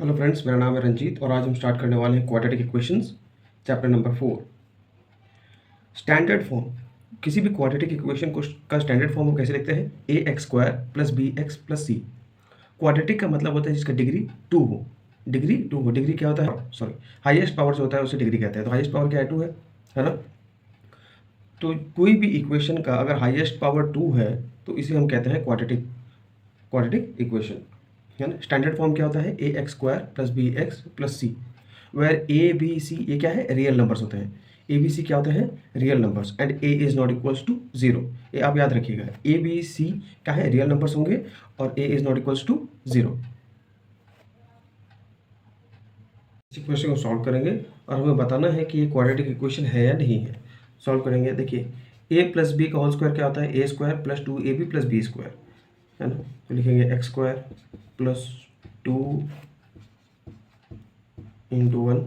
Hello friends, मेरा नाम है रंजीत और आज हम स्टार्ट करने वाले हैं quadratic equations chapter number 4। Standard form. किसी भी क्वाड्रेटिक इक्वेशन को का स्टैंडर्ड फॉर्म हम कैसे लिखते हैं? A x square plus B x plus C. Quadratic का मतलब होता है जिसका डिग्री 2 हो। डिग्री क्या होता है? सॉरी, हाईएस्ट पावर जो होता है उसे डिग्री कहते हैं। तो हाईएस्ट पावर क्या है? 2 है ना। तो कोई भी इक्वेशन का अगर हाईएस्ट पावर 2 है तो इसे हम कहते हैं क्वाड्रेटिक इक्वेशन, है ना। स्टैंडर्ड फॉर्म क्या होता है? A x square plus B x plus C, where A B C ये क्या है? रियल नंबर्स होते हैं। ए बी सी क्या होते हैं? Real numbers. And a is not equals to 0। ये आप याद रखिएगा, ए बी सी क्या है? रियल नंबर्स होंगे और ए इज नॉट इक्वल्स टू 0। इस इक्वेशन को सॉल्व करेंगे और हमें बताना है कि ये क्वाड्रेटिक इक्वेशन है या नहीं है। सॉल्व करेंगे। देखिए, ए प्लस बी का होल स्क्वायर क्या होता है? A square plus 2ab plus B square, है ना। तो लिखेंगे X square plus 2 into 1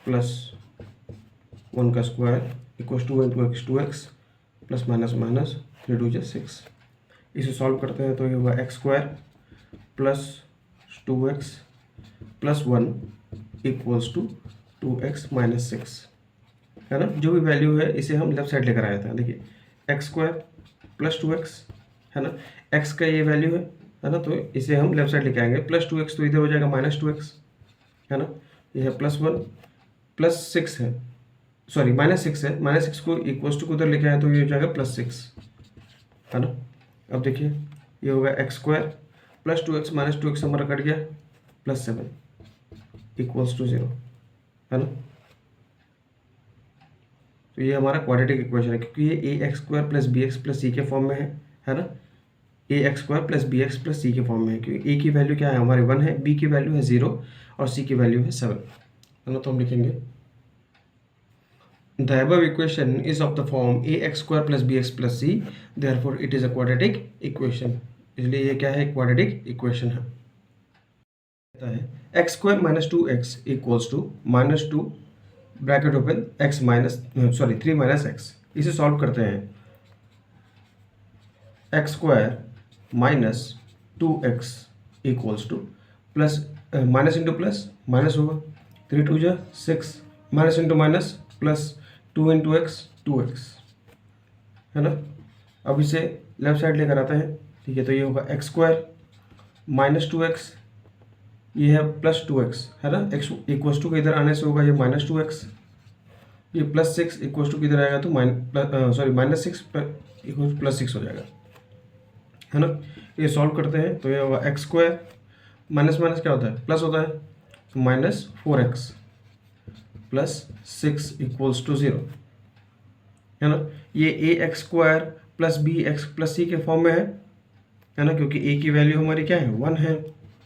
plus 1 का square equals 2 into x 2x plus minus minus 3 2 6। इसे सॉल्व करते हैं तो ये होगा x square plus 2x plus 1 equals to 2x minus 6, है ना। जो भी वैल्यू है इसे हम लेफ्ट साइड लेकर आए थे। देखिए, एक्स स्क्वायर प्लस 2x, है ना। x का ये वैल्यू है ना, तो इसे हम लेफ्ट साइड लेके आएंगे। प्लस 2x तो इधर हो जाएगा माइनस 2x, है ना। ये है प्लस 1 प्लस 6 है, सॉरी माइनस 6 है। माइनस 6 को इक्वल्स टू को उधर लेके आए तो ये हो जाएगा प्लस 6, है ना। अब देखिए, ये होगा x square plus 2x minus 2x हमारा कट गया, प्लस 7 इक्वल्स टू 0, है ना। तो ये हमारा क्वाड्रेटिक इक्वेशन है क्योंकि ये A x square plus B x plus C के फॉर्म में है ना। A x square plus B x plus C के फॉर्म में है क्योंकि ए की वैल्यू क्या है? हमारे 1 है, बी की वैल्यू है 0 और सी की वैल्यू है 7, है ना। तो हम लिखेंगे the above equation is of the form a x square plus B x plus C, therefore it is a quadratic equation. इसलिए ये क्या है? क्वाड्रेटिक इक्वेशन है। X square minus 2x equals to minus 2 bracket open x minus 3 minus x. इसे solve करते हैं। X square minus 2x equals to plus minus into plus minus होगा, 3 2 जा 6, minus into minus plus 2 into x 2x, है ना। अब इसे left side लेकर आते हैं। ठीक है, तो ये होगा एक्स स्क्वायर माइनस 2x, ये है प्लस 2x, है ना। एक्स इक्वल्स टू के इधर आने से होगा ये माइनस 2x, ये प्लस 6 इक्वल्स टू किधर आएगा तो माइनस 6 इक्वल्स प्लस 6 हो जाएगा, है ना। ये सॉल्व करते हैं तो ये होगा एक्स स्क्वायर माइनस माइनस क्या होता है? प्लस होता है, तो minus 4x plus 6 equals to 0, है ना। ये A x square plus B x plus C के फॉर्म में है ना, क्योंकि ए की वैल्यू हमारी क्या है? 1 है,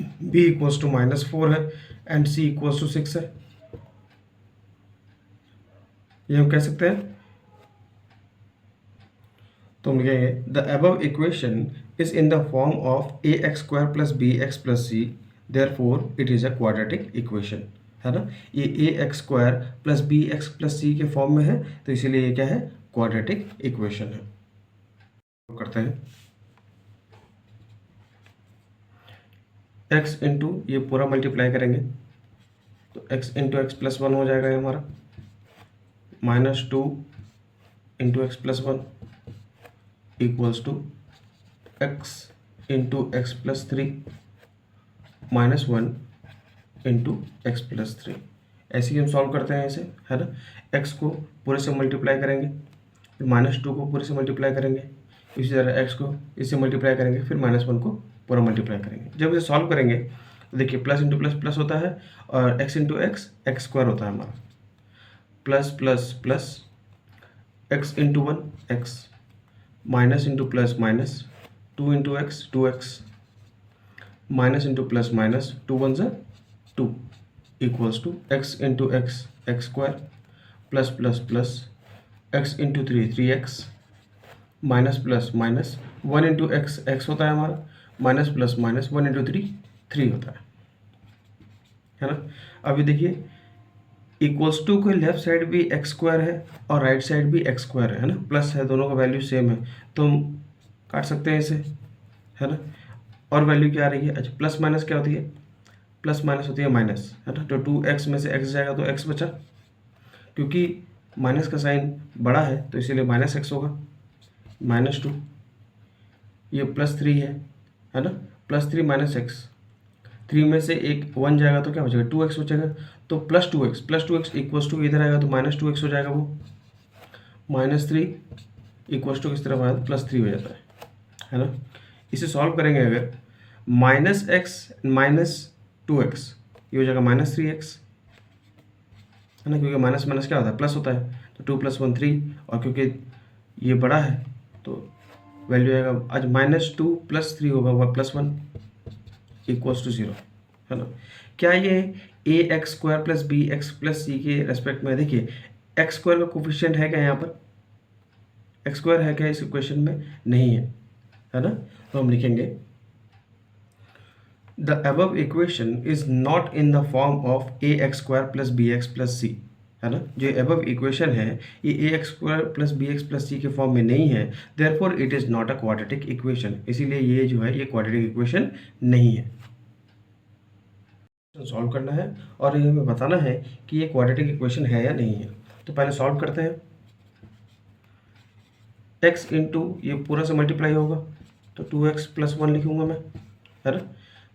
बी इक्वल्स टू माइनस 4 है एंड सी इक्वल्स टू 6 है। ये हम कह सकते हैं। तो हम लिखेंगे the above equation is in the form of A x square plus B x plus C, therefore it is a quadratic equation, है ना। ये A x square plus B x plus C के फॉर्म में है तो इसीलिए ये क्या है? क्वाड्रेटिक इक्वेशन है। तो करते हैं x इंटू ये पूरा मल्टीप्लाई करेंगे तो x इंटू एक्स प्लस 1 हो जाएगा ये हमारा, minus 2 into x plus 1 equals to x into x plus 3 minus 1 into x plus 3। ऐसे ही हम सॉल्व करते हैं इसे, है ना। x को पूरे से मल्टीप्लाई करेंगे, फिर माइनस 2 को पूरे से मल्टीप्लाई करेंगे, इसी तरह x को इससे मल्टीप्लाई करेंगे, फिर माइनस 1 को पूरा मल्टीप्लाई करेंगे। जब इसे सॉल्व करेंगे तो देखिए, प्लस इंटू प्लस प्लस होता है और x into x x square होता है हमारा, plus plus plus x into 1 x minus into plus minus 2 into x 2x minus into plus minus 2 1 ज़ा 2 equals to x into x x square plus plus plus x into 3 3x minus plus minus 1 into x x होता है हमारा, minus plus minus 1 into 3 3 होता है ना। अभी देखिए, equals to के लेफ्ट साइड भी एक्स स्क्वायर है और राइट साइड भी एक्स स्क्वायर है ना, प्लस है, दोनों का वैल्यू सेम है तो हम काट सकते हैं इसे, है ना। और वैल्यू क्या आ रही है? अच्छा, प्लस माइनस क्या होती है? प्लस माइनस होती है माइनस, है ना। तो 2x में से x जाएगा तो x बचा, क्योंकि माइनस का साइन बड़ा है तो इसीलिए माइनस x होगा, -2। ये +3 है ना, +3 माइनस x, 3 में से एक 1 जाएगा तो क्या बचेगा, 2x बचेगा। तो +2x इक्वल्स टू इधर आएगा तो -2x हो जाएगा, वो -3 इक्वल्स टू किस तरफ आया तो +3 हो जाता है ना। इसे सॉल्व करेंगे अगर, -x -2x ये हो जाएगा -3x, है ना, क्योंकि माइनस माइनस क्या होता है, प्लस होता है। तो 2 + 1 3, और क्योंकि ये बड़ा है तो वैल्यू आएगा आज -2 + 3 होगा वह +1 इक्वल्स टू 0, है ना। क्या ये ax² + bx + c के रेस्पेक्ट में, देखिए x² का कोफिशिएंट है क्या यहाँ पर, x² है क्या इस इक्वेशन में, नहीं है ना। तो हम लिखेंगे the above equation is not in the form of ax² + bx + c, है ना। जो above इक्वेशन है ये ax² + bx + c के फॉर्म में नहीं है, therefore it is not a quadratic equation, इसीलिए ये जो है ये क्वाड्रेटिक इक्वेशन नहीं है। सॉल्व करना है और ये हमें बताना है कि ये क्वाड्रेटिक इक्वेशन है या नहीं है। तो पहले सॉल्व करते हैं। x इंटू ये पूरा से मल्टीप्लाई होगा तो 2x + 1 लिखूंगा मैं, है ना।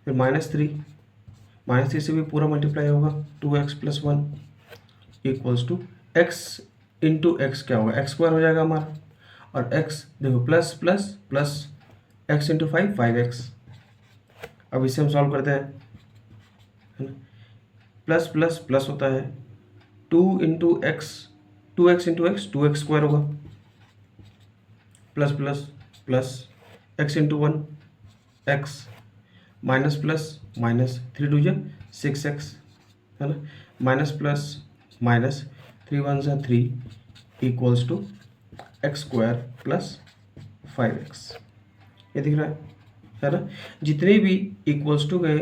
फिर -3 से भी पूरा मल्टीप्लाई होगा, 2x + 1 equals to x into x क्या होगा, x² हो जाएगा हमारा, और x देखो plus plus plus x into 5x। अब इसे हम सॉल्व करते हैं, है ना। प्लस प्लस प्लस होता है, 2x इंटू एक्स 2x² होगा, plus plus plus x into 1 x, minus plus minus 3 2 6x, है ना, minus plus minus 3 1 3 equals to x² + 5x। ये दिख रहा है ना। जितने भी इक्वल्स टू के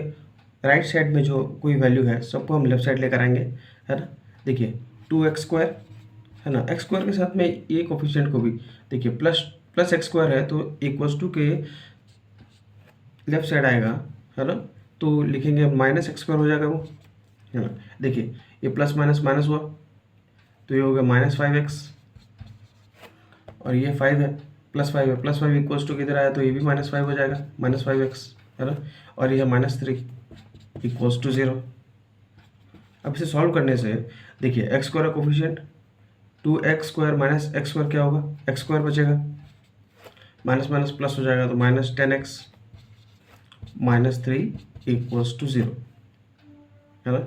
राइट साइड में जो कोई वैल्यू है सबको हम लेफ्ट साइड लेकर आएंगे, है ना। देखिए 2x², है ना, x² के साथ में ये कोफिशिएंट को भी देखिए प्लस x² है तो इक्वल्स टू के लेफ्ट साइड आएगा, है ना। तो लिखेंगे -x² हो जाएगा वो, है ना। देखिए ये प्लस माइनस माइनस हुआ तो ये हो गया -5x, और ये 5 है, +5 है, +5 इक्वल्स टू किधर आया तो ये भी -5 हो जाएगा, -5x, है ना। और ये -3 इक्वल्स टू 0। अब इसे सॉल्व करने से देखिए x² का कोफिशिएंट 2x² - x² क्या होगा, x² बचेगा, माइनस माइनस प्लस हो जाएगा तो -10x -3 इक्वल्स टू 0, है ना।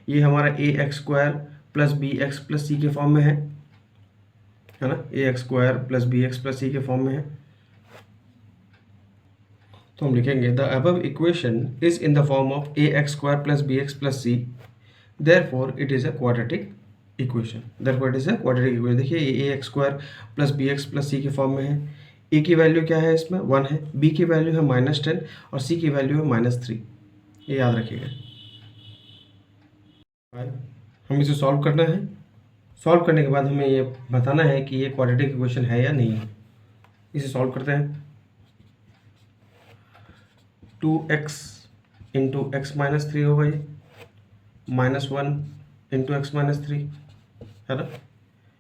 ये हमारा ax² + bx + c के फॉर्म में है ना, ax² + bx + c के फॉर्म में है। तो हम लिखेंगे the above equation is in the form of ax² + bx + c, therefore it is a quadratic equation, देखिए ये ax² + bx + c के फॉर्म में है। ए की वैल्यू क्या है इसमें 1 है, बी की वैल्यू है -10 और सी की वैल्यू है -3, ये याद रखिएगा। हम इसे सॉल्व करना है, सॉल्व करने के बाद हमें ये बताना है कि ये क्वाड्रेटिक इक्वेशन है या नहीं है। इसे सॉल्व करते हैं। 2x इंटू एक्स -3 होगा, ये -1 इंटू एक्स -3, है ना।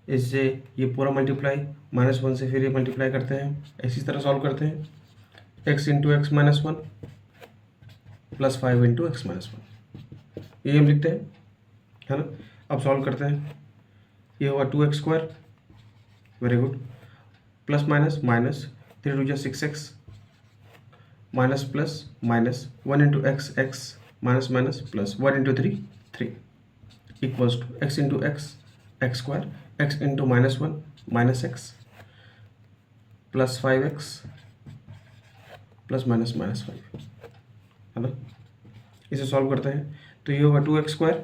इससे ये पूरा मल्टीप्लाई, -1 से फिर ये मल्टीप्लाई करते हैं, इसी तरह सॉल्व करते हैं। x into x -1 + 5 into x -1, ये हम लिखते हैं, है ना। अब सॉल्व करते हैं, ये होगा 2x², very good, plus minus minus 3 2 6x, minus plus minus 1 into x x minus minus plus 1 into 3 3 equals to x into x x², x into -1 -x + 5x plus minus -5, है ना। इसे सॉल्व करते हैं तो ये होगा 2x²,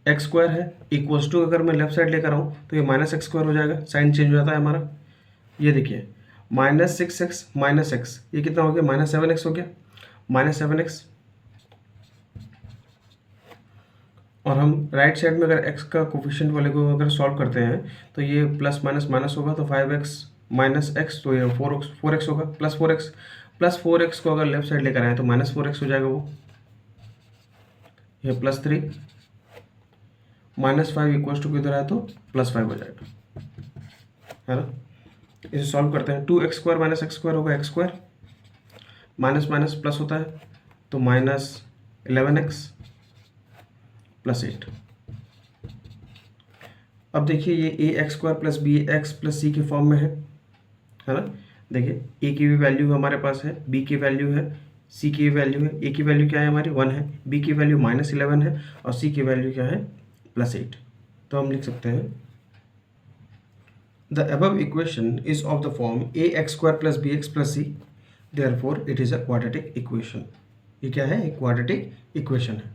x² है equals to, अगर मैं लेफ्ट साइड लेकर आऊँ तो ये -x² हो जाएगा, साइन चेंज हो जाता है हमारा। ये देखिए -6x -x, ये कितना हो गया, -7x हो गया, -7x। और हम राइट साइड में अगर x का कोफिशिएंट वाले को अगर सॉल्व करते हैं तो ये प्लस माइनस माइनस होगा तो 5x -x, तो ये 4x होगा, +4x को अगर लेफ्ट साइड लेकर आए तो -4x हो जाएगा वो, ये +3 -5 इक्वल्स टू किधर आया तो +5 हो जाएगा, है ना। इसे सॉल्व करते हैं। 2x² - x² होगा x², माइनस माइनस प्लस होता है तो -11x + 8। अब देखिए ये ax² + bx + c के फॉर्म में है ना। देखिए a की भी वैल्यू हमारे पास है, b की वैल्यू है, c की वैल्यू है। a की वैल्यू क्या है हमारी 1 है, b की वैल्यू -11 है और c की वैल्यू क्या है +8। तो हम लिख सकते हैं the above equation is of the form ax² + bx + c, therefore it is a quadratic equation. ये क्या है, एक क्वाड्रेटिक इक्वेशन है।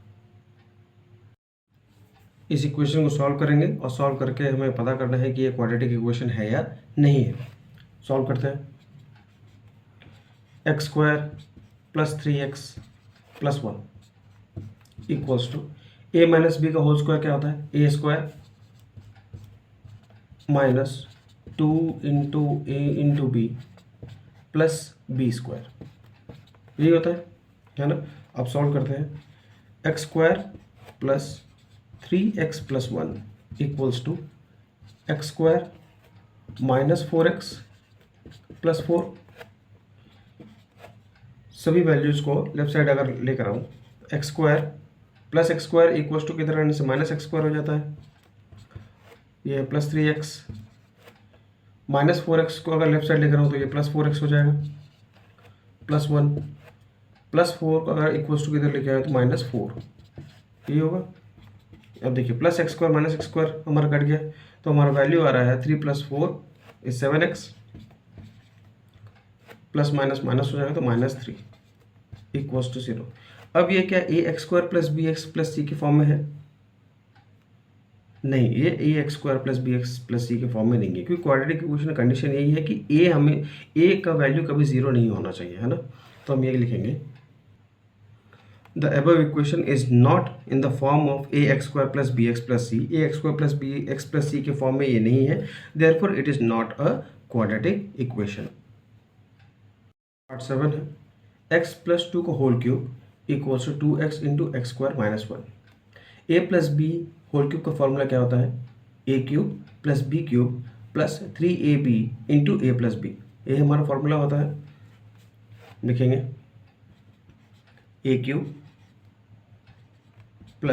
इस इक्वेशन को सॉल्व करेंगे और सॉल्व करके हमें पता करना है कि ये क्वाड्रेटिक इक्वेशन है या नहीं है। सॉल्व करते हैं। x² + 3x + 1 equals to a - b का होल स्क्वायर क्या होता है, a² - 2 × a × b + b², यही होता है ना। अब सॉल्व करते हैं। x² + 3x + 1 equals to x² - 4x + 4। सभी वैल्यूज़ को लेफ्ट साइड अगर लेकर आऊँ, x² + x² इक्वल्स टू किधर आने से -x² हो जाता है, ये +3x, -4x को अगर लेफ्ट साइड लेकर आऊँ तो ये +4x हो जाएगा, +1 +4 को अगर इक्वल्स टू किधर लेके आए तो -4, ये होगा। अब देखिए +x² - x² हमारा कट गया तो हमारा वैल्यू आ रहा है 3 + 4 = 7x, प्लस माइनस माइनस हो जाएगा तो -3 इक्वल्स टू 0। अब ये क्या ax² + bx + c के फॉर्म में है, नहीं, ये ax² + bx + c के फॉर्म में नहीं है, क्योंकि क्वाड्रेटिक इक्वेशन का कंडीशन यही है कि a का वैल्यू कभी 0 नहीं होना चाहिए, है ना। तो हम ये लिखेंगे the above equation is not in the form of ax² + bx + c, ax² + bx + c के फॉर्म में ये नहीं है, therefore it is not a quadratic equation. Part 7 है, x + 2 का whole cube equals to 2x × x² - 1। a + b whole cube का formula क्या होता है, a³ + b³ + 3ab × a + b, ये हमारा फॉर्मूला होता है। लिखेंगे a³ +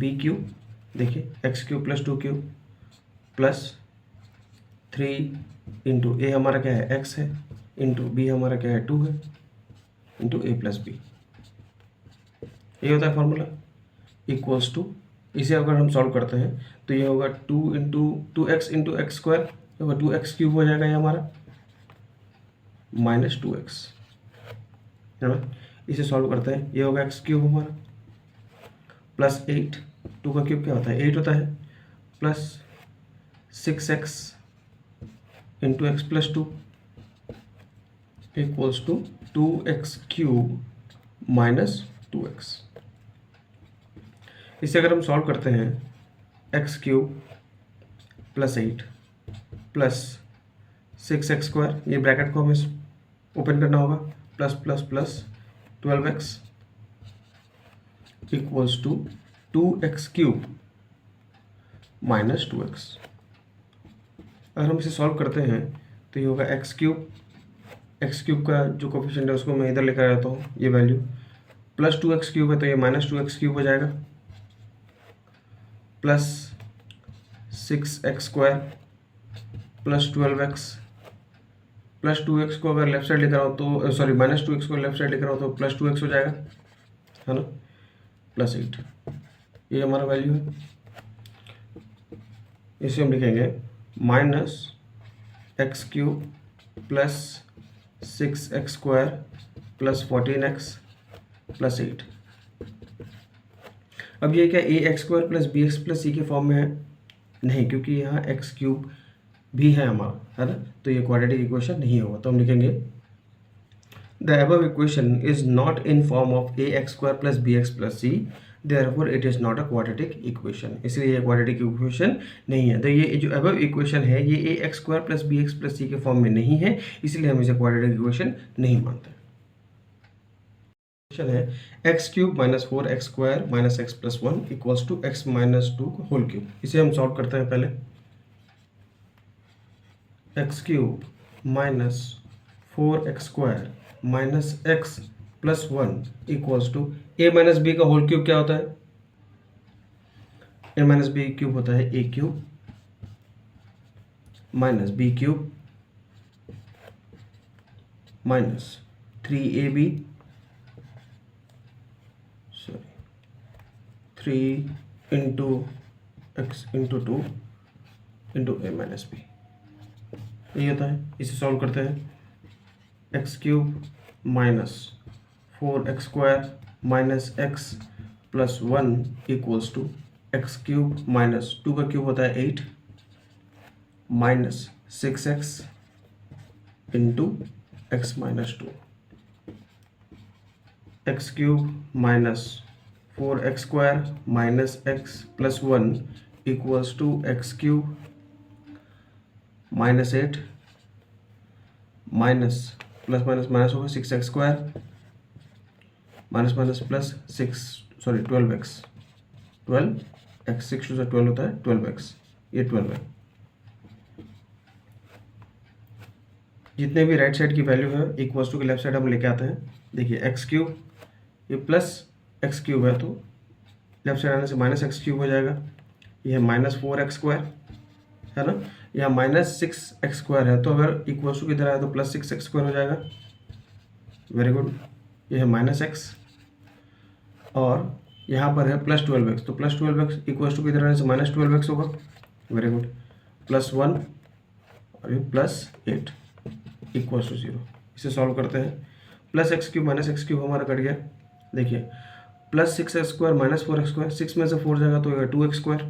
b³, देखिए x³ + 2³ + 3 × a हमारा क्या है x है, इंटू b हमारा क्या है 2 है, इंटू a + b, ये होता है फॉर्मूला। इक्वल्स टू, इसे अगर हम सॉल्व करते हैं तो ये होगा 2x × x² होगा 2x³ हो जाएगा ये हमारा, -2x, है ना। इसे सॉल्व करते हैं, ये होगा x³ हमारा, +8, 2 का क्यूब क्या होता है 8 होता है, plus 6x × x + 2 equals to 2x³ - 2x। इसे अगर हम सॉल्व करते हैं, x³ + 8 + 6x², ये ब्रैकेट को हमें ओपन करना होगा, +++ 12x equals to 2x³ - 2x। अगर हम इसे सॉल्व करते हैं तो ये होगा x³ का जो कोफिशिएंट है उसको मैं इधर लेकर आता हूँ, ये वैल्यू प्लस 2x³ है तो ये -2x³ हो जाएगा, plus 6x² + 12x plus 2x को अगर लेफ्ट साइड लेकर आओ तो सॉरी -2x को लेफ्ट साइड लेकर आओ तो +2x हो जाएगा, है ना, +8, ये हमारा वैल्यू है। इसे हम लिखेंगे -x³ + 6x² + 14x + 8। अब ये क्या ax² + bx + c के फॉर्म में है, नहीं, क्योंकि यहाँ x³ भी है हमारा, है ना, तो ये क्वाड्रेटिक इक्वेशन नहीं होगा। तो हम लिखेंगे the above equation is not in form of ax² + bx + c, therefore it is not a quadratic equation, इसलिए ये क्वाड्रेटिक इक्वेशन नहीं है। तो ये जो above इक्वेशन है ये ax² + bx + c के फॉर्म में नहीं है, इसलिए हम इसे क्वाड्रेटिक इक्वेशन नहीं मानते। क्वेश्चन है X cube minus 4x² minus x plus 1 equals to X minus 2 whole cube. इसे हम सॉल्व करते हैं पहले। X cube minus 4x² minus x plus 1 equals to A minus B का होल क्यूब क्या होता है? ए माइनस बी क्यूब होता है A cube minus B cube minus 3ab sorry 3 into X into 2 into A minus B, यही होता है। इसे सॉल्व करते हैं। X cube minus 4x² minus x plus 1 equals to x cube minus 2 का cube होता है 8 minus 6x into x minus 2, x cube minus 4x² minus x plus 1 equals to x cube minus 8 minus plus minus minus होगा 6x² minus minus plus 12x 6 से 12 होता है 12x, ये 12 है। जितने भी राइट साइड की वैल्यू है इक्वल्स टू के लेफ्ट साइड हम लेके आते हैं। देखिए एक्स क्यूब ये प्लस एक्स क्यूब है तो लेफ्ट साइड आने से माइनस एक्स क्यूब हो जाएगा। ये माइनस 4x² है ना, यहाँ माइनस 6x² है तो अगर इक्वल्स टू किधर आया तो प्लस 6x² हो जाएगा। Very good. ये है माइनस एक्स और यहाँ पर है प्लस 12x, तो प्लस 12x इक्वल्स टू किधर आने से माइनस 12x होगा। Very good. प्लस 1 और ये प्लस 8 इक्वल्स टू 0। इसे सॉल्व करते हैं। Plus x cube minus x cube हमारा कट गया। देखिए प्लस 6x² माइनस 4x², 6 में से 4 जाएगा तो 2x²।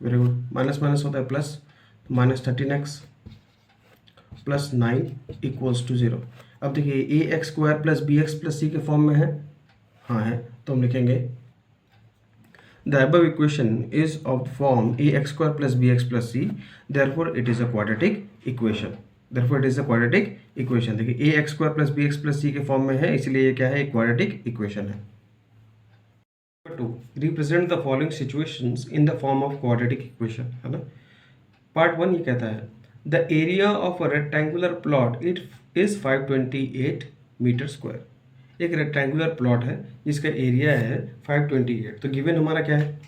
Very good. Minus minus होता है plus, minus 13x plus 9 equals to 0। अब देखिए ax² plus bx plus c के फॉर्म में है, हाँ है, तो हम लिखेंगे the above equation is of the form ax² plus bx plus c, therefore it is a quadratic equation। therefore it is a quadratic equation। देखिए ax² plus bx plus c के फॉर्म में है इसलिए ये क्या है, एक क्वाड्रेटिक इक्वेशन है। 2 represent the following situations in the form of quadratic equation, है ना। पार्ट 1 ये कहता है the area of a rectangular plot it is 528 meter square. एक रेक्टेंगुलर प्लॉट है जिसका एरिया है 528। तो गिवन हमारा क्या है,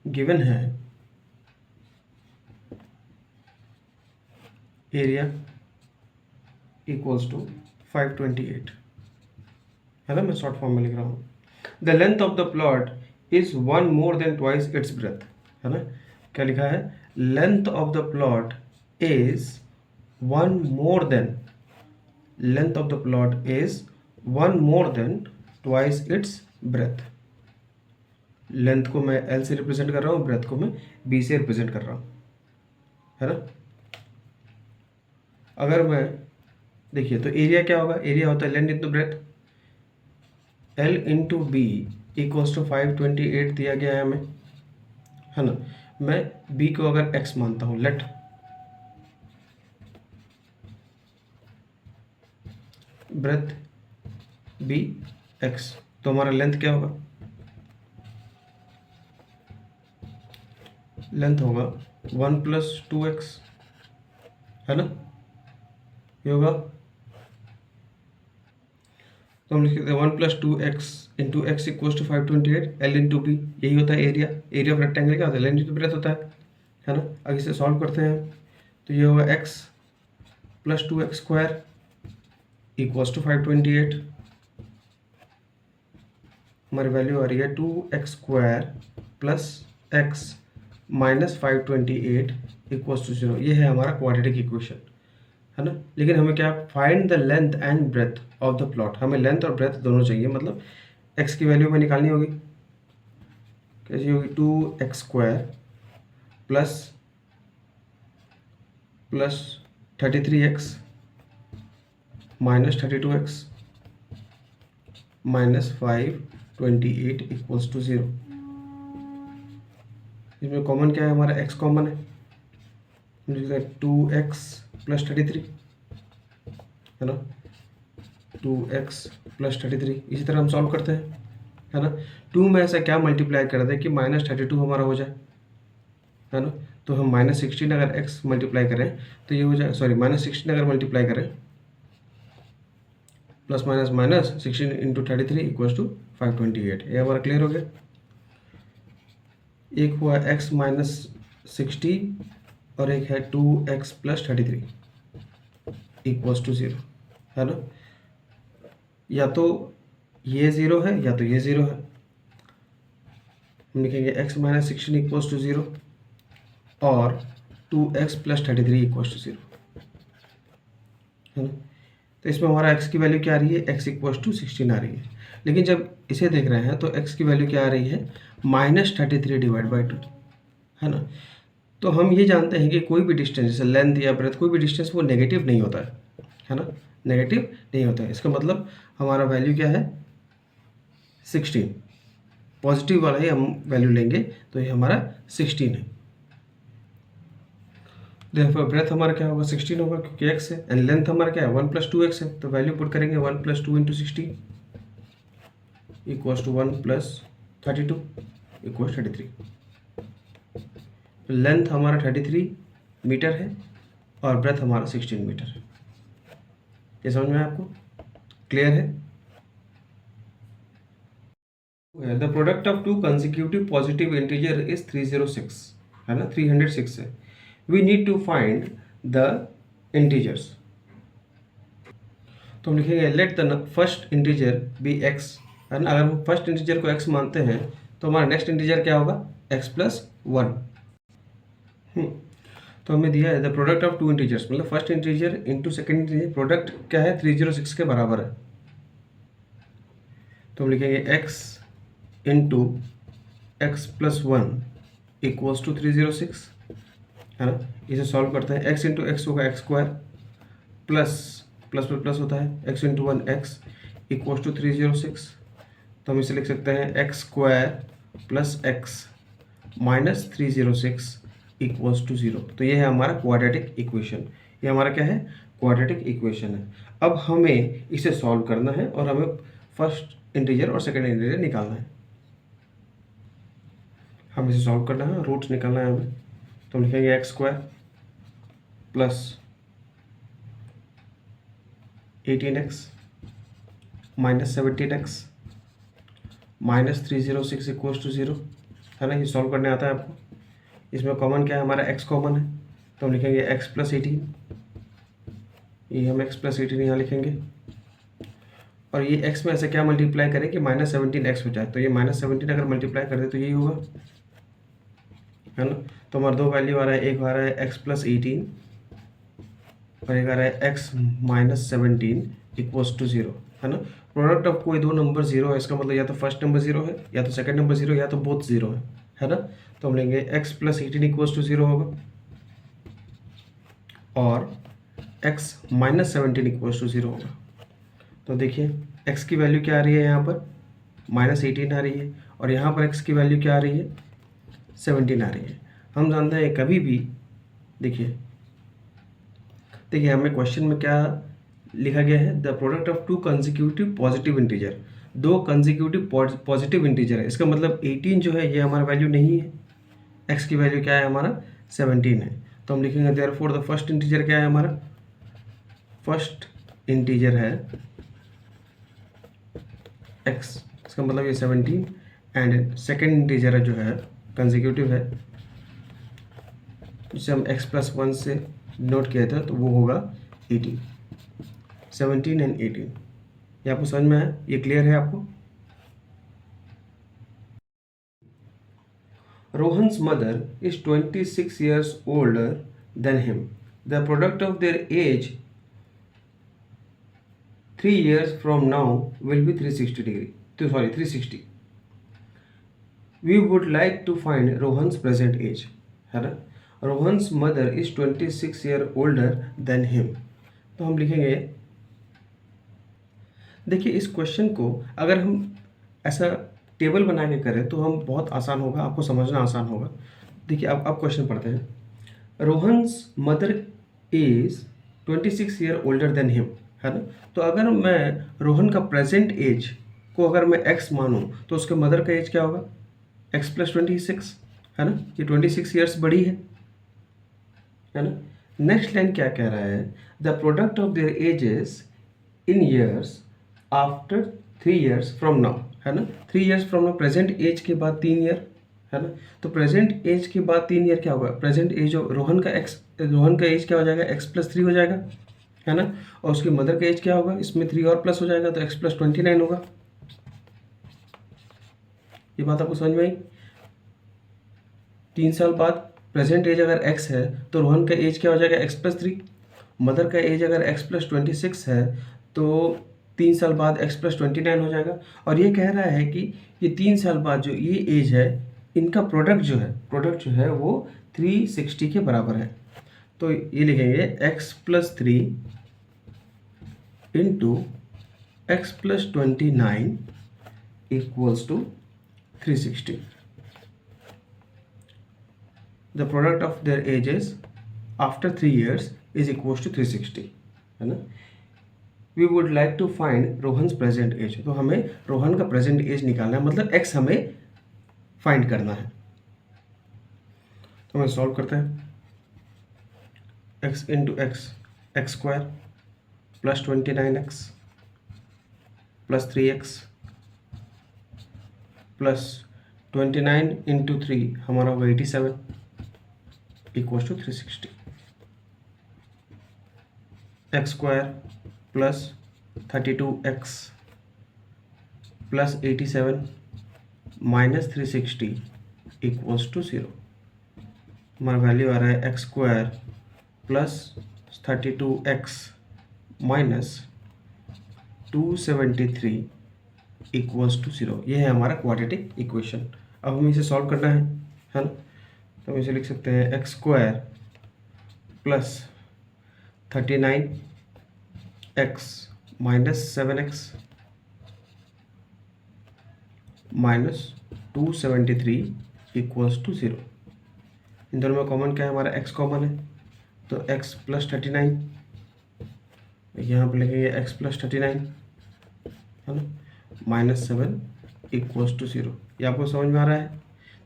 गिवन है एरिया इक्वल्स टू 528, है ना। मैं शॉर्ट फॉर्म में लिख रहा हूँ। The length of the plot is 1 more than twice its breath, है ना। क्या लिखा है, length of the plot is 1 more than, length of the plot is 1 more than twice its breath. Length को मैं L से रिप्रेजेंट कर रहा हूँ, ब्रेथ को मैं B से रिप्रेजेंट कर रहा हूँ, है ना। अगर मैं देखिए तो एरिया क्या होगा, एरिया होता है length into breadth, L into b equals to 528 दिया गया है हमें, है ना। मैं B को अगर x मानता हूँ, लेट ब्रेथ B x, तो हमारा लेंथ क्या होगा, लेंथ होगा 1 प्लस 2x, है ना, ये होगा। तो हम लिख सकते हैं 1 plus 2x into x equals to 528 L into b, यही होता है एरिया। एरिया ऑफ रेक्टेंगल क्या होता है, लेंथ इंटू ब्रेथ होता है ना। अब इसे सॉल्व करते हैं तो ये होगा x plus 2x² equals to 528। हमारी वैल्यू आ रही है 2x² plus x minus 528 equals to 0। ये है हमारा क्वाड्रेटिक इक्वेशन, है ना। लेकिन हमें क्या, find the length and breadth of the plot. हमें लेंथ और ब्रेथ दोनों चाहिए, मतलब x की वैल्यू हमें निकालनी होगी। कैसी होगी, 2x² plus 33x minus 32x minus 528 equals to 0। इसमें कॉमन क्या है, हमारा x कॉमन है, 2x प्लस 33, है ना। 2x plus 33। इसी तरह हम सॉल्व करते हैं, है ना। 2 में ऐसा क्या मल्टीप्लाई कर दें कि -32 हमारा हो जाए, है ना। तो हम -16 अगर x मल्टीप्लाई करें तो ये हो जाए, सॉरी -16 अगर मल्टीप्लाई करें plus minus minus 16 into 33 equals to 528। ये हमारा क्लियर हो गया। एक हुआ x माइनस 60 और एक है 2x प्लस 33 इक्वल्स टू 0, है ना। या तो ये 0 है या तो ये 0 है। हम लिखेंगे x माइनस 16 इक्वल्स टू 0 और 2x प्लस 33 इक्वल्स टू 0, है ना। तो इसमें हमारा x की वैल्यू क्या आ रही है, x इक्वल्स टू 16 आ रही है। लेकिन जब इसे देख रहे हैं तो x की वैल्यू क्या आ रही है, -33 डिवाइड बाई 2, है ना। तो हम ये जानते हैं कि कोई भी डिस्टेंस जैसे लेंथ या ब्रेथ, कोई भी डिस्टेंस वो नेगेटिव नहीं होता है ना, नेगेटिव नहीं होता है। इसका मतलब हमारा वैल्यू क्या है, 16, पॉजिटिव वाला ही हम वैल्यू लेंगे तो ये हमारा 16 है। देखो ब्रेथ हमारा क्या होगा, 16 होगा क्योंकि x है, एंड लेंथ हमारा क्या है 1 + 2x है। तो वैल्यू पुट करेंगे 1 + 2 × 16 इक्वल्स टू 1 + 32 इक्वल्स 33। लेंथ हमारा 33 मीटर है और ब्रेथ हमारा 16 मीटर है। ये समझ में आपको क्लियर है। The product of two consecutive positive integer is 306, है ना, 306 है। We need to find the integers. तो हम लिखेंगे let the first integer be x, है ना। अगर हम फर्स्ट इंटीजर को x मानते हैं तो हमारा नेक्स्ट इंटीजर क्या होगा, x + 1। तो हमें दिया है the product of two integers, मतलब first integer into second integer, product क्या है 306 के बराबर है। तो हम लिखेंगे x into x + 1 equals to 306, है ना। इसे सॉल्व करते हैं, x इंटू एक्स होगा x² plus plus plus plus होता है x into 1x equals to 306। तो हम इसे लिख सकते हैं x² + x minus 306 equals to 0। तो ये है हमारा क्वाड्रेटिक इक्वेशन, ये हमारा क्या है, क्वाड्रेटिक इक्वेशन है। अब हमें इसे सॉल्व करना है और हमें फर्स्ट इंटीजर और सेकेंड इंटीजर निकालना है। हम इसे सॉल्व करना है, रूट्स निकालना है हमें। तो हम लिखेंगे x² plus 18x minus 17x minus 306 equals to 0, है ना। ये सॉल्व करने आता है आपको। इसमें कॉमन क्या है, हमारा x कॉमन है, तो हम लिखेंगे x + 18, ये हम x + 18 यहाँ लिखेंगे। और ये x में ऐसे क्या मल्टीप्लाई करें कि -17x हो जाए। तो ये -17 अगर मल्टीप्लाई कर दे तो यही होगा, है ना। तो हमारा दो वैल्यू आ रहा है, एक आ रहा है x + 18 और एक आ रहा है x - 17 इक्वल्स टू 0, है ना। प्रोडक्ट ऑफ कोई दो नंबर 0 है, इसका मतलब या तो फर्स्ट नंबर 0 है या तो सेकंड नंबर 0 या तो बोथ 0 है ना। तो हम लेंगे x + 18 इक्वल्स टू 0 होगा और x - 17 इक्वल्स टू 0 होगा। तो देखिए x की वैल्यू क्या आ रही है, यहाँ पर -18 आ रही है और यहाँ पर x की वैल्यू क्या आ रही है, 17 आ रही है। हम जानते हैं कभी भी, देखिए हमें क्वेश्चन में क्या लिखा गया है, the product of two consecutive positive integer, दो कंसेक्यूटिव पॉजिटिव इंटीजर है। इसका मतलब 18 जो है ये हमारा वैल्यू नहीं है, x की वैल्यू क्या है हमारा 17 है। तो हम लिखेंगे देयरफॉर द फर्स्ट इंटीजर क्या है हमारा, फर्स्ट इंटीजर है x, इसका मतलब ये 17, एंड सेकेंड इंटीजर जो है कंसेक्यूटिव है जिसे हम x + 1 से नोट किया था, तो वो होगा 18, 17 एंड 18। ये आपको समझ में आया, ये क्लियर है आपको। Rohan's mother is 26 years older than him. The product of their age 3 years from now will be 360. We would like to find Rohan's present age, है ना। Rohan's mother is 26 year older than him. तो हम लिखेंगे, देखिए इस question को अगर हम ऐसा टेबल बना के करें तो हम बहुत आसान होगा, आपको समझना आसान होगा। देखिए अब क्वेश्चन पढ़ते हैं। Rohan's mother is 26 year older than him, है ना। तो अगर मैं रोहन का प्रेजेंट एज को अगर मैं x मानूं तो उसके मदर का एज क्या होगा, x प्लस 26, है ना। ये 26 ईयर्स बड़ी है ना। नेक्स्ट लाइन क्या कह रहा है, the product of their ages in years after 3 years from now, है ना। 3 years from now, present age के बाद 3 ईयर, है ना। तो प्रेजेंट एज के बाद 3 ईयर क्या होगा, प्रेजेंट एज ऑफ रोहन का एज क्या हो जाएगा, x+3 हो जाएगा, है ना। और उसकी मदर का एज क्या होगा, इसमें 3 और प्लस हो जाएगा तो x+29 होगा। ये बात आपको समझ में आई। 3 साल बाद प्रेजेंट एज अगर x है तो रोहन का एज क्या हो जाएगा, x+3। मदर का एज अगर x+26 है तो 3 साल बाद x+29 हो जाएगा। और ये कह रहा है कि ये 3 साल बाद जो ये एज है, इनका प्रोडक्ट जो है वो 360 के बराबर है। तो ये लिखेंगे x+3 into x+29 equals to 360। The product of their ages after 3 years is equals to 360, है ना। We would like to find Rohan's present age, तो हमें रोहन का प्रेजेंट एज निकालना है, मतलब x हमें फाइंड करना है। तो हमें सॉल्व करते हैं, x into x square plus 29x plus 3x plus 29 into 3 हमारा होगा 87 equals to 360। X square plus 32x plus 87 minus 360 equals to 0। हमारा वैल्यू आ रहा है x square plus 32x minus 273 equals to 0। ये है हमारा क्वाड्रेटिक इक्वेशन। अब हमें इसे सॉल्व करना है ना। तो हम इसे लिख सकते हैं x square plus 39x minus 7x minus 273 equals to 0। इन दोनों में कॉमन क्या है, हमारा x कॉमन है, तो x प्लस 39, यहाँ पर लिखेंगे x प्लस 39, है ना, माइनस 7 इक्वल्स टू 0। ये आपको समझ में आ रहा है।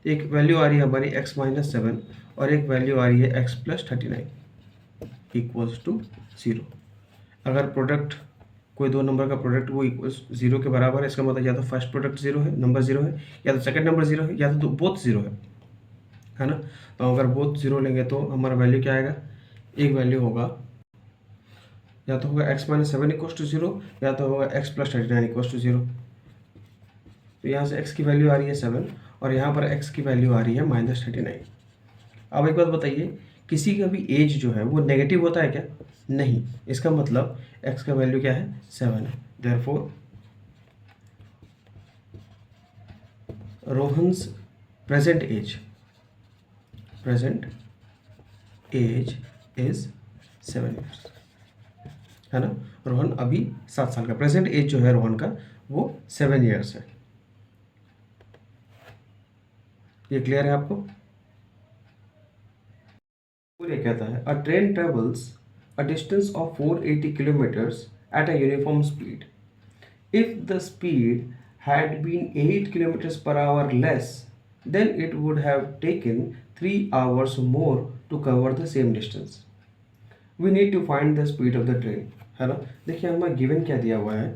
एक वैल्यू आ रही है हमारी x माइनस 7 और एक वैल्यू आ रही है x प्लस 39 इक्वल्स टू 0। अगर प्रोडक्ट कोई दो नंबर का प्रोडक्ट वो इक्वल्स 0 के बराबर है, इसका मतलब या तो फर्स्ट प्रोडक्ट 0 है, नंबर 0 है, या तो सेकंड नंबर 0 है, या तो बोथ 0 है ना। तो अगर बोथ 0 लेंगे तो हमारा वैल्यू क्या आएगा, एक वैल्यू होगा या तो होगा x माइनस 7 इक्वल्स टू 0 या तो होगा x प्लस 39 इक्वल्स टू 0। तो यहाँ से x की वैल्यू आ रही है 7 और यहाँ पर x की वैल्यू आ रही है माइनस 39। अब एक बात बताइए, किसी का भी एज जो है वो नेगेटिव होता है क्या, नहीं। इसका मतलब x का वैल्यू क्या है, 7 है। Therefore Rohan's present age is 7 years, है ना। रोहन अभी 7 साल का, प्रेजेंट एज जो है रोहन का वो 7 ईयर्स है। ये क्लियर है आपको। पूरे कहता है, अ train travels a distance of 480 kilometres at a uniform speed. If the speed had been 8 kilometers per hour less, then it would have taken 3 hours more to cover the same distance. We need to find the speed of the train, है ना। देखिए हमारा given क्या दिया हुआ है,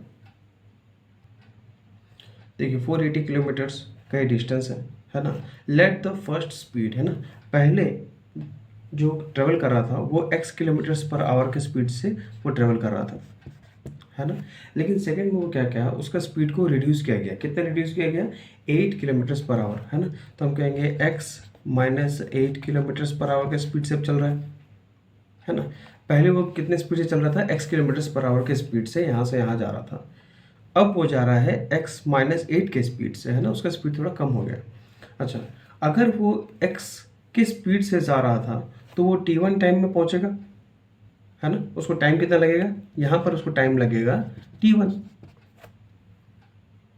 देखिए 480 kilometres का डिस्टेंस है ना। लेट द फर्स्ट स्पीड, है ना, पहले जो ट्रेवल कर रहा था वो x किलोमीटर्स पर आवर के स्पीड से वो ट्रेवल कर रहा था, है ना। लेकिन सेकंड में वो क्या क्या उसका स्पीड को रिड्यूस किया गया, कितना रिड्यूस किया गया, 8 किलोमीटर्स पर आवर, है ना। तो हम कहेंगे x minus 8 kilometres per hour के स्पीड से चल रहा है ना। पहले वो कितने स्पीड से चल रहा था, x किलोमीटर्स पर आवर के स्पीड से यहाँ जा रहा था। अब वो जा रहा है x माइनस 8 के स्पीड से, है ना, उसका स्पीड थोड़ा कम हो गया। अच्छा, अगर वो x की स्पीड से जा रहा था तो वो t1 टाइम में पहुंचेगा, है ना। उसको टाइम कितना लगेगा, यहाँ पर उसको टाइम लगेगा t1,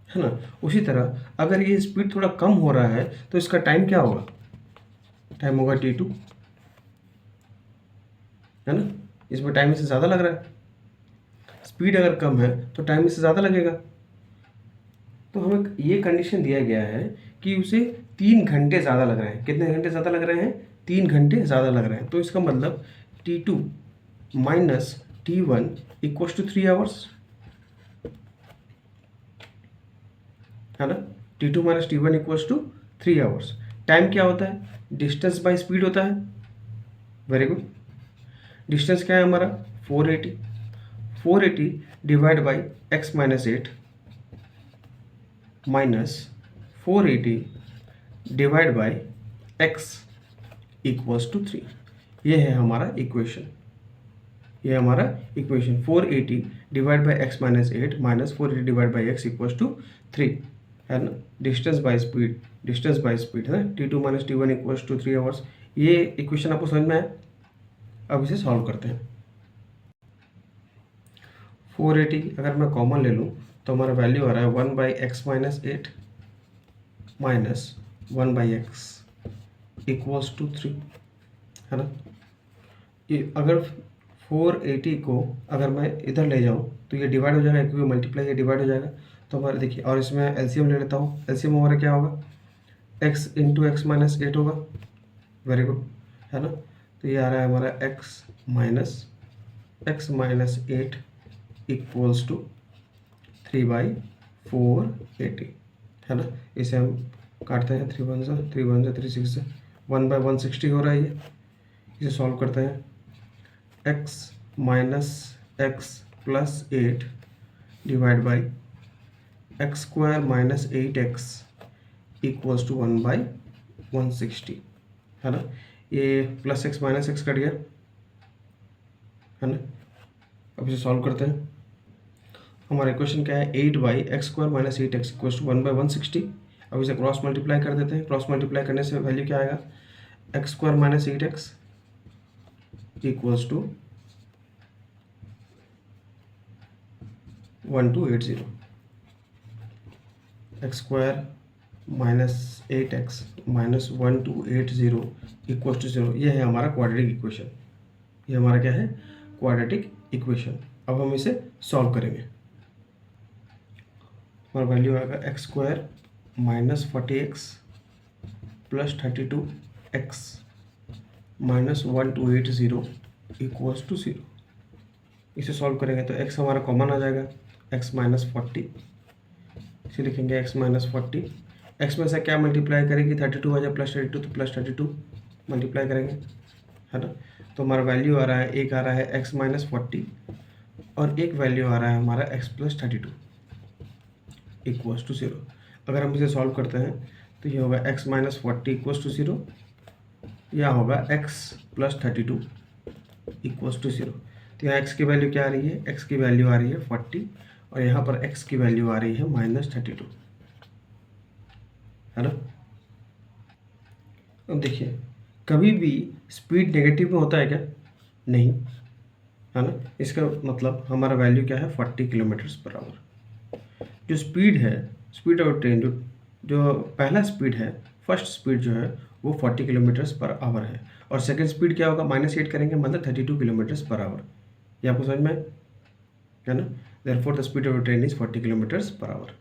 है ना। उसी तरह अगर ये स्पीड थोड़ा कम हो रहा है तो इसका टाइम क्या होगा, टाइम होगा t2, है ना। इसमें टाइम इससे ज़्यादा लग रहा है, स्पीड अगर कम है तो टाइम इससे ज़्यादा लगेगा। तो हमें ये कंडीशन दिया गया है कि उसे 3 घंटे ज़्यादा लग रहे हैं। कितने घंटे ज़्यादा लग रहे हैं? 3 घंटे ज़्यादा लग रहे हैं। तो इसका मतलब T2 minus T1 equals to 3 hours, है ना। T2 minus T1 equals to 3 hours. Time क्या होता है? डिस्टेंस बाय स्पीड होता है। Very good. डिस्टेंस क्या है हमारा? 480। 480 divide by x minus 8 minus 480 divide by x equals to 3। ये है हमारा इक्वेशन। ये हमारा equation 480 divide by x minus 8 minus 480 divide by x equals to 3, है ना। डिस्टेंस बाय स्पीड है ना। T2 minus T1 equals to 3 hours. ये इक्वेशन आपको समझ में आया? अब इसे सॉल्व करते हैं। 480 अगर मैं कॉमन ले लूँ तो हमारा वैल्यू आ रहा है 1 by x minus 8 minus 1 by x equals to 3, है ना। ये अगर 480 को अगर मैं इधर ले जाऊँ तो ये डिवाइड हो जाएगा, क्योंकि मल्टीप्लाई ये डिवाइड हो जाएगा। तो हमारे देखिए, और इसमें एलसीएम ले लेता हूँ। एलसीएम हमारा क्या होगा? x इंटू एक्स माइनस 8 होगा। वेरी गुड, है ना। तो ये आ रहा है हमारा x minus 8 equals to 3 by 480, है ना। इसे हम काटते हैं, 3 1 से 3 6 से 1 बाई 160 हो रहा है ये। इसे सॉल्व करते हैं। x minus x plus 8 divide by x square minus 8x equals to 1 by 160, है ना। ये plus x minus x cut गया, है ना। अब इसे सॉल्व करते हैं। हमारा इक्वेशन क्या है? 8 by x square minus 8x equals to 1 by 160। अब इसे क्रॉस मल्टीप्लाई कर देते हैं। क्रॉस मल्टीप्लाई करने से वैल्यू क्या आएगा? X square minus 8x equals to 1280। X square minus 8x minus 1280 equals to 0। ये है हमारा क्वाड्रेटिक इक्वेशन। ये हमारा क्या है? Quadratic equation. अब हम इसे सॉल्व करेंगे। हमारा वैल्यू आएगा x square minus 40x plus 32x minus 1280 equals to 0। इसे सॉल्व करेंगे तो x हमारा कॉमन आ जाएगा, x माइनस 40। इसे लिखेंगे x माइनस 40। x में से क्या मल्टीप्लाई करेंगे? 32 आ जाए प्लस 32, तो प्लस 32 मल्टीप्लाई करेंगे, है ना। तो हमारा वैल्यू आ रहा है, एक आ रहा है x माइनस 40 और एक वैल्यू आ रहा है हमारा x प्लस 32 इक्वल्स टू 0। अगर हम इसे सॉल्व करते हैं तो ये होगा x माइनस 40 इक्वल्स टू 0, या होगा x प्लस 32 इक्वल्स टू 0। तो यहाँ x की वैल्यू क्या आ रही है? x की वैल्यू आ रही है 40 और यहाँ पर x की वैल्यू आ रही है माइनस 32, है ना। अब देखिए, कभी भी स्पीड नेगेटिव में होता है क्या? नहीं, है ना। इसका मतलब हमारा वैल्यू क्या है? 40 किलोमीटर्स पर आवर। जो स्पीड है, स्पीड ऑफ ट्रेन, जो पहला स्पीड है, फर्स्ट स्पीड जो है वो 40 किलोमीटर्स पर आवर है। और सेकंड स्पीड क्या होगा? माइनस 8 करेंगे, मतलब 32 किलोमीटर्स पर आवर। ये आपको समझ में है ना। Therefore the speed of train is 40 kilometres per hour.